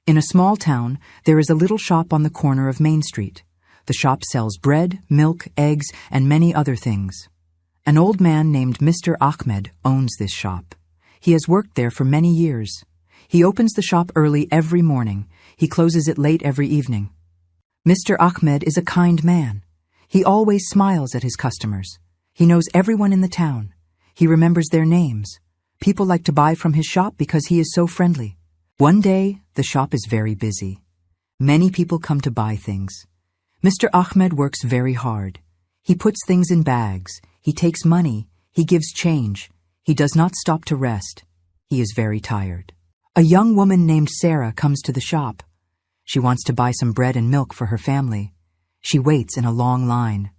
In a small town, there is a little shop on the corner of Main Street. The shop sells bread, milk, eggs, and many other things. An old man named Mr. Ahmed owns this shop. He has worked there for many years. He opens the shop early every morning. He closes it late every evening. Mr. Ahmed is a kind man. He always smiles at his customers. He knows everyone in the town. He remembers their names. People like to buy from his shop because he is so friendly. One day, the shop is very busy. Many people come to buy things. Mr. Ahmed works very hard. He puts things in bags. He takes money. He gives change. He does not stop to rest. He is very tired. A young woman named Sarah comes to the shop. She wants to buy some bread and milk for her family. She waits in a long line.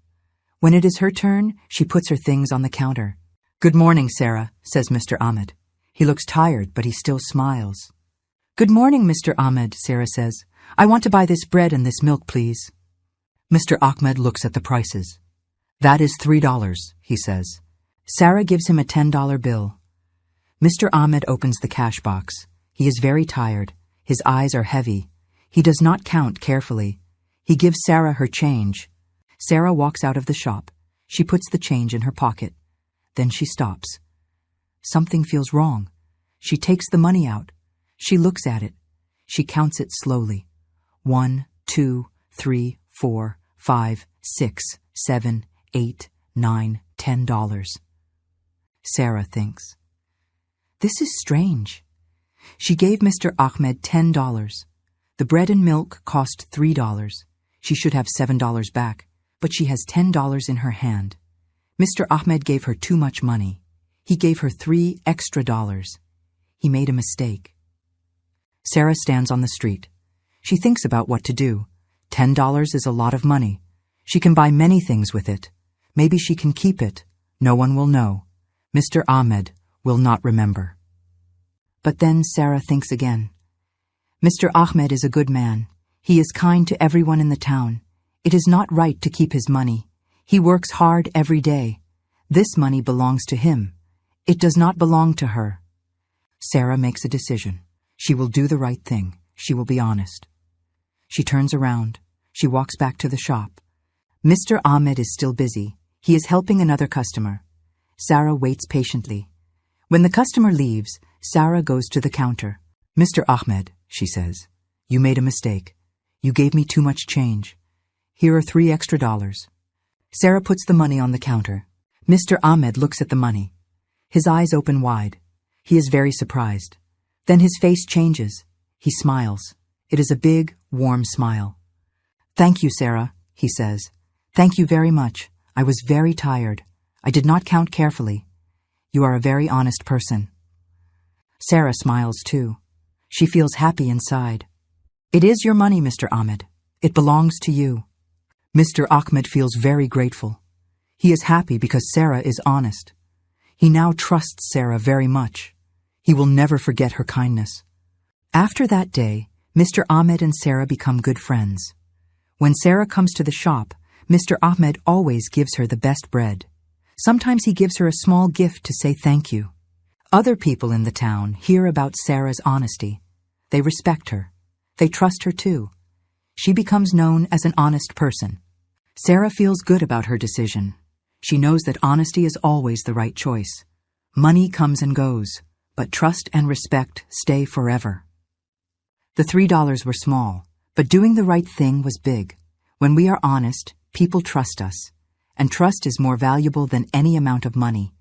When it is her turn, she puts her things on the counter. "Good morning, Sarah," says Mr. Ahmed. He looks tired, but he still smiles. "Good morning, Mr. Ahmed," Sarah says. "I want to buy this bread and this milk, please." Mr. Ahmed looks at the prices. "That is $3, he says. Sarah gives him a $10 bill. Mr. Ahmed opens the cash box. He is very tired. His eyes are heavy. He does not count carefully. He gives Sarah her change. Sarah walks out of the shop. She puts the change in her pocket. Then she stops. Something feels wrong. She takes the money out. She looks at it. She counts it slowly. 1, 2, 3, 4, 5, 6, 7, 8, 9, $10. Sarah thinks, "This is strange." She gave Mr. Ahmed $10. The bread and milk cost $3. She should have $7 back, but she has $10 in her hand. Mr. Ahmed gave her too much money. He gave her $3 extra. He made a mistake. Sarah stands on the street. She thinks about what to do. $10 is a lot of money. She can buy many things with it. Maybe she can keep it. No one will know. Mr. Ahmed will not remember. But then Sarah thinks again. Mr. Ahmed is a good man. He is kind to everyone in the town. It is not right to keep his money. He works hard every day. This money belongs to him. It does not belong to her. Sarah makes a decision. She will do the right thing. She will be honest. She turns around. She walks back to the shop. Mr. Ahmed is still busy. He is helping another customer. Sarah waits patiently. When the customer leaves, Sarah goes to the counter. "Mr. Ahmed," she says, "you made a mistake. You gave me too much change. Here are $3 extra. Sarah puts the money on the counter. Mr. Ahmed looks at the money. His eyes open wide. He is very surprised. Then his face changes. He smiles. It is a big, warm smile. "Thank you, Sarah," he says. "Thank you very much. I was very tired. I did not count carefully. You are a very honest person." Sarah smiles too. She feels happy inside. "It is your money, Mr. Ahmed. It belongs to you." Mr. Ahmed feels very grateful. He is happy because Sarah is honest. He now trusts Sarah very much. He will never forget her kindness. After that day, Mr. Ahmed and Sarah become good friends. When Sarah comes to the shop, Mr. Ahmed always gives her the best bread. Sometimes he gives her a small gift to say thank you. Other people in the town hear about Sarah's honesty. They respect her. They trust her too. She becomes known as an honest person. Sarah feels good about her decision. She knows that honesty is always the right choice. Money comes and goes, but trust and respect stay forever. The $3 were small, but doing the right thing was big. When we are honest, people trust us, and trust is more valuable than any amount of money.